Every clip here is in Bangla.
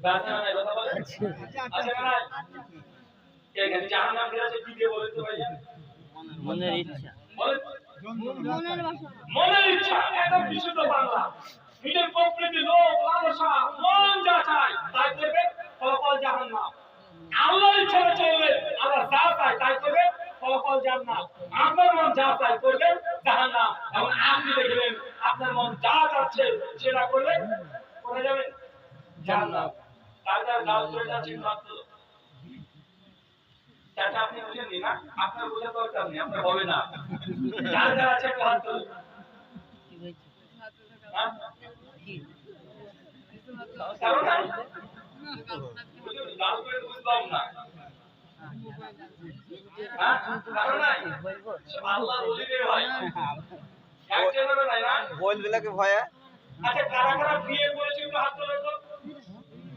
বাসা নাই কথা বলে আচ্ছা না এখানে জাহান্নাম আছে কি দিয়ে বলেন তো ভাইয়া মনের ইচ্ছা বলেন মনের ইচ্ছা একদম বিশুদ্ধ বাংলা নিজের প্রকৃতি লোভ লালসা মন যা চায় তাই করবে ফলাফল জাহান্নাম আল্লাহর ইচ্ছা চলবে আল্লাহ যা চায় তাই করবে ফলাফল জান্নাত আপনার মন যা চায় করবে জাহান্নাম এবং আপনি দেখবেন আপনার মন যা চাচ্ছে সেটা করলে কোথায় যাবে জান্নাত তার গাল চলে যাচ্ছে মাত্র সেটা আপনি বুঝেন না আপনার বোঝার দরকার নেই আপনার হবে না যার যার আছে মাত্র কারণ গাল করে বুঝলাম না কারণ নাই আল্লাহ বলিলে ভাই একজনের নাই না বলবিলাকে ভয়ে আচ্ছা কারা কারা বিয়ে করেছে একটু হাত তোলো তো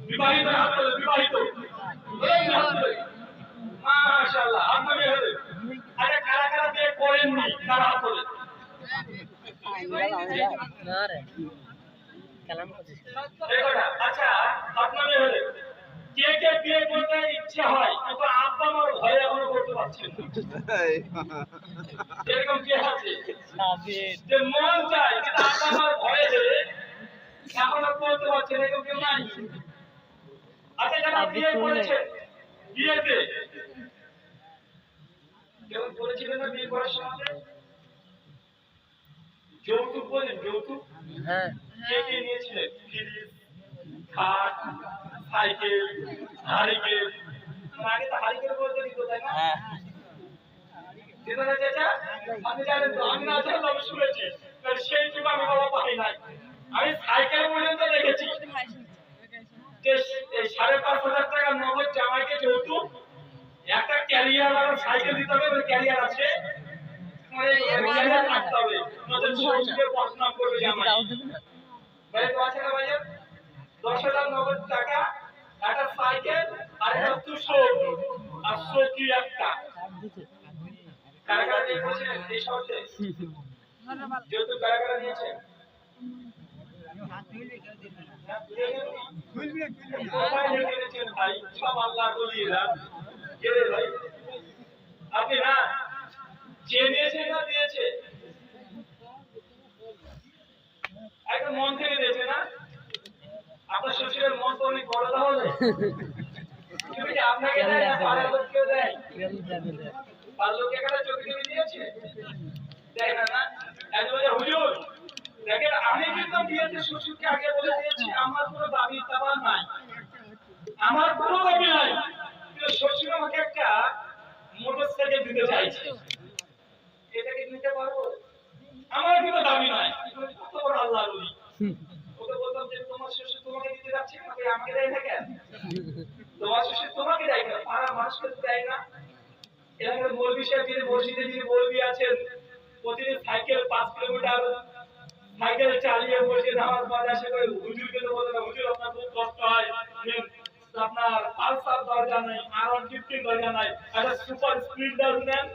বিবাহিত হাত তোলো বিবাহিত মাশাআল্লাহ আপনি হলে আচ্ছা কারা কারা বিয়ে করেননি তারা হাত তোলে না রে কালাম করছিস আচ্ছা আপনার হলে কে কে বিয়ে করতে ইচ্ছা হয় কিন্তু আব্বা আমার ভয়ে এখনো করতে পারছেন এরকম কি আছে যে মন চায় কিন্তু আব্বা আমার ভয়ে এখনো করতে পারছেন এরকম কেউ নাই আচ্ছা যারা বিয়ে করেছে বিয়েতে কেউ করেছিলেন না বিয়ে করার সময় যৌতুক বলেন যৌতুক হ্যাঁ কে কে নিয়েছিলেন ফ্রিজ খাট সাইকেল হারিকেন আগে তো হারিকেন বলতে দিত তাই না হ্যাঁ দিদা চাচা আপনি জানেন তো আমি না জানলে আমি শুনেছি সেই যুগ আমি বাবা পাই নাই আমি সাইকেল পর্যন্ত দেখেছি যে 5,500 টাকা নগদ জামাইকে যৌতুক একটা ক্যারিয়ার আর সাইকেল দিতে হবে ওই ক্যারিয়ার আছে মানে ক্যারিয়ার রাখতে হবে নতুন সঙ্গে পড়াশোনা করবে জামাই ভাই তো আছে না ভাইয়া 10,000 নগদ টাকা একটা সাইকেল আর একটা তুষো আর সকি একটা কারাগার নিয়েছে এই শর্তে যেহেতু কারাগার নিয়েছে আপনি না যে দিয়েছে না দিয়েছে একদম মন থেকে দিয়েছে না আপনার শ্বশুরের মন তো অনেক বড় তাহলে আপনাকে দেয় না পাড়ার লোককেও দেয় পাড়ার লোককে একটা চোখে টিভি দিয়েছে দেয় না না একজন হুজুর দেখেন আমি কিন্তু বিয়েতে শ্বশুরকে আগে বলে দিয়েছি আমার কোনো দাবি দাবা নাই আমার কোনো দাবি নাই কিন্তু শ্বশুর আমাকে একটা মোটরসাইকেল দিতে চাইছে এটাকে দিতে পারবো আমার কোনো দাবি নাই কত বড় আল্লাহর ওলি ওকে বলতাম যে তোমার শ্বশুর তোমাকে দিতে যাচ্ছে না আমাকে দেয় না কেন তোমার শ্বশুর তোমাকে দেয় না পাড়া মানুষকে দেয় না এখানে মৌলভী সাহেব মসজিদে যিনি মৌলভী আছেন প্রতিদিন সাইকেল 5 কিলোমিটার সাইকেল চালিয়ে বসে নামাজ পড়ে আসে করে হুজুরকে তো বলে না হুজুর আপনার খুব কষ্ট হয় আপনার পালসার দরজা নাই R150 দরজা নাই একটা সুপার স্প্লেন্ডার নেন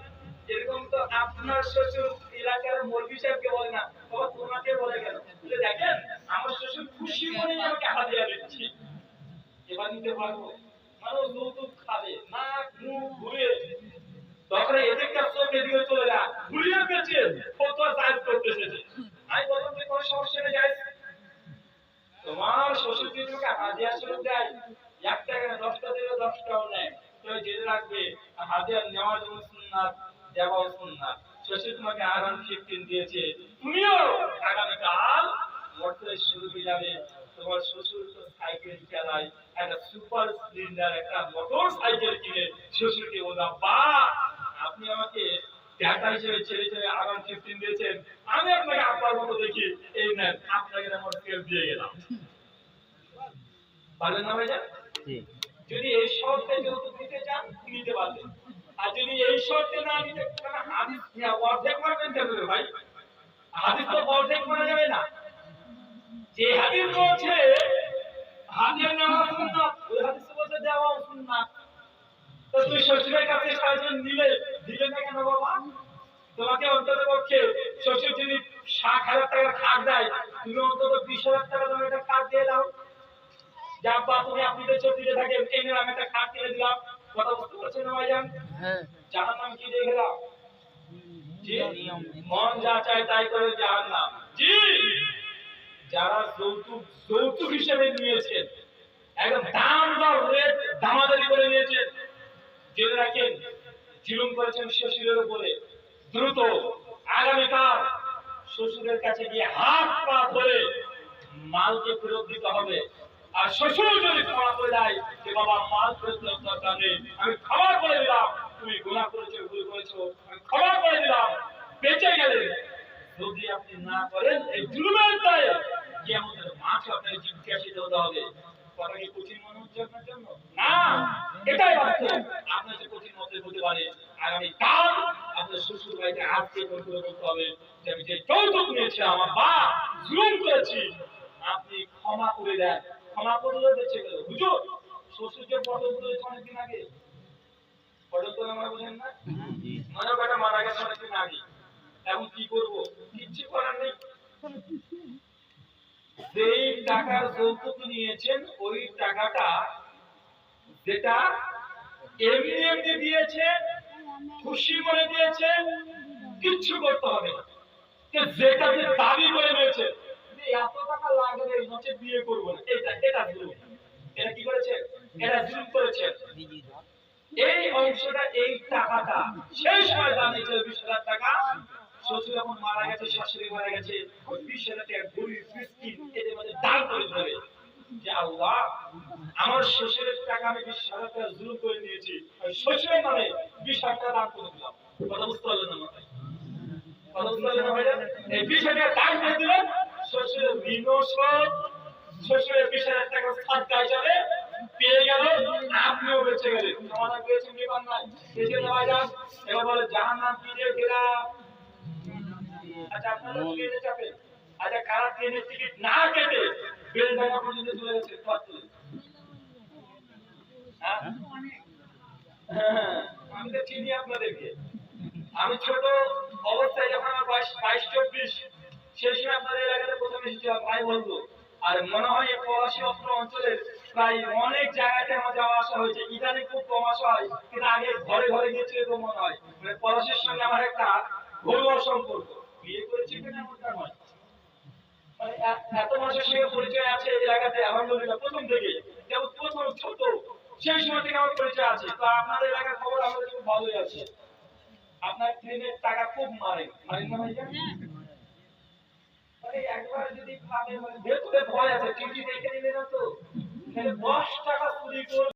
এরকম তো আপনার শ্বশুর এলাকার মৌলভী সাহেবকে বলে না বাবা তোমাকে বলে কেন বলে দেখেন আমার শ্বশুর খুশি মনে আমাকে হাদিয়া দিচ্ছে এবার নিতে পারবো মানুষ যৌতুক খাবে না মুখ ঘুরে তখন এদিকটা চোখে দিয়ে চলে যা ঘুরিয়ে পেয়েছে কত সাইজ করতেছে আমি বললাম যে কোনো সমস্যা নেই যাই তোমার শ্বশুর যদি তোমাকে হাদিয়া স্বরূপ দেয় 1 টাকা না 10 টাকা দিলে 10 টাকাও নেয় তো জেনে রাখবে হাদিয়া নেওয়ার জন্য সুন্নাত দেওয়াও সুন্নাত শ্বশুর তোমাকে R150 দিয়েছে তুমিও আগামীকাল মোটরে শুরু হয়ে যাবে তোমার শ্বশুর তো সাইকেল চালায় একটা সুপার স্প্লেন্ডার একটা মোটর সাইকেল কিনে শ্বশুরকে বললাম বা আপনি আমাকে টাকা হিসেবে ছেড়ে ছেড়ে R150 দিয়েছেন আমি আপনাকে আপনার মতো দেখি এই নেন আপনাকে আমার তেল দিয়ে গেলাম পারলেন না ভাইয়া যদি এই শর্তে যৌতুক দিতে চান নিতে পারবেন আর যদি এই শর্তে না নিতে হাদিস অর্ধেক মানবেন কেন ভাই হাদিস তো অর্ধেক মানা যাবে না যে হাদিস বলছে হাদিয়া নেওয়া সুন্নাত ওই হাদিস বলছে দেওয়া সুন্নাত তো তুই শ্বশুরের কাছে সাহায্য দিলে না কেন বাবা তোমাকে অন্তত পক্ষে শ্বশুর যদি 60,000 টাকার খাট দেয় তুমি অন্তত 20,000 টাকা তুমি একটা খাট দিয়ে দাও যে আব্বা তুমি আপনি তো চোখ দিতে থাকেন, এই নিয়ে আমি একটা খাট কিনে দিলাম, কথা বুঝতে পারছেন না ভাইজান? হ্যাঁ জাহান্নাম কি দিয়ে গেলাম? জি, মন যা চায় তাই করে জাহান্নাম। জি, যারা যৌতুক হিসেবে নিয়েছেন, একদম দাম দাম রেট দামাদারি করে নিয়েছেন, জেনে রাখেন জুলুম করেছেন শ্বশুরের উপরে। দ্রুত আগামীকাল শ্বশুরের কাছে গিয়ে হাত পা ধরে মালকে ফেরত দিতে হবে। আর শ্বশুর যদি ক্ষমা করে দেয় যে বাবা মাল ফেরত দেওয়ার দরকার নেই, আমি ক্ষমা করে দিলাম, তুমি গুনাহ করেছো, ভুল করেছো, আমি ক্ষমা করে দিলাম, বেঁচে গেলে। যদি আপনি না করেন এই জুলুমের দায়ে কিয়ামতের মাঠে আপনাকে জিজ্ঞাসিত হতে হবে। কথা কি কঠিন মনে হচ্ছে আপনার জন্য? না, এটাই বাস্তব। আপনার যে কঠিন মতে হতে পারে আগামী কাল আপনার শ্বশুর বাড়িতে আজকে কন্ট্রোল করতে হবে যে আমি যে যৌতুক নিয়েছি, আমার বাপ জুলুম করেছি, আপনি ক্ষমা করে দেন। ক্ষমা করলে বেঁচে গেল। হুজুর শ্বশুরকে পটল তুলেছে অনেকদিন আগে, পটল তোলা আমরা বুঝেন না, মনে কটা মারা গেছে অনেকদিন আগে, এখন কি করব? কিচ্ছু করার নেই। যেই টাকার যৌতুক নিয়েছেন ওই টাকাটা যেটা এমনি এমনি দিয়েছে, খুশি করে দিয়েছে, কিচ্ছু করতে হবে না। যেটা যে দাবি করে নিয়েছে যে এত টাকা লাগবে হচ্ছে বিয়ে করবো না, এটা জুলুম। এটা কি করেছে? এটা জুলুম করেছে। এই অংশটা, এই টাকাটা সেই সময় দাঁড়িয়েছে 20,000 টাকা। শ্বশুর যখন মারা গেছে, শাশুড়ি মারা গেছে, ওই 20,000 টাকা গরিব মিসকিন এদের মধ্যে দান করে দেবে যে আল্লাহ আমার শ্বশুরের টাকা আমি 20,000 টাকা জুলুম করে নিয়েছি, আমি শ্বশুরের নামে 20,000 টাকা দান করে দিলাম। কথা বুঝতে পারলেন না? কথা বুঝতে পারলেন না ভাইরা? এই 20,000 টাকা দান করে দিলেন, শ্বশুরের ঋণও শোধ, শ্বশুরের 20,000 টাকা সাদকা হিসাবে পেয়ে গেল, আপনিও বেঁচে গেলেন। সমাধান পেয়েছেন কি পান নাই? পেয়েছেন না ভাইজান? এবার বলে জাহান্নাম কি দিয়ে ঘেরা? আচ্ছা আপনারা ট্রেনে চাপেন, আচ্ছা কারা ট্রেনের টিকিট না কেটে বেলডাঙ্গা পর্যন্ত চলে গেছে? হ্যাঁ, আমি তো চিনি আপনাদেরকে। আমি ছোট অবস্থায় যখন আমার বয়স 22-24, সেই সময় আপনাদের এলাকাতে প্রথম এসেছিলাম ভাই বলবো। আর মনে হয় এই পলাশী অত্র অঞ্চলের প্রায় অনেক জায়গাতে আমার যাওয়া আসা হয়েছে। ইদানিং খুব কম আসা হয়, কিন্তু আগে ঘরে ঘরে গিয়েছিল তো মনে হয়। মানে পলাশীর সঙ্গে আমার একটা ঘরোয়া সম্পর্ক। বিয়ে করেছি কিনা এমনটা নয়, মানে এত মাসের সঙ্গে পরিচয় আছে এই এলাকাতে আলহামদুলিল্লাহ প্রথম থেকে, যেমন প্রথম ছোট সেই সময় থেকে আমার পরিচয় আছে। তো আপনাদের এলাকার খবর আমরা খুব ভালোই আছি। আপনার ট্রেনের টাকা খুব মারেন না ভাইয়া? মানে একবার যদি খাবে, মানে ভেতরে ভয় আছে, টিটি দেখে নিলে না তো 10 টাকা চুরি করে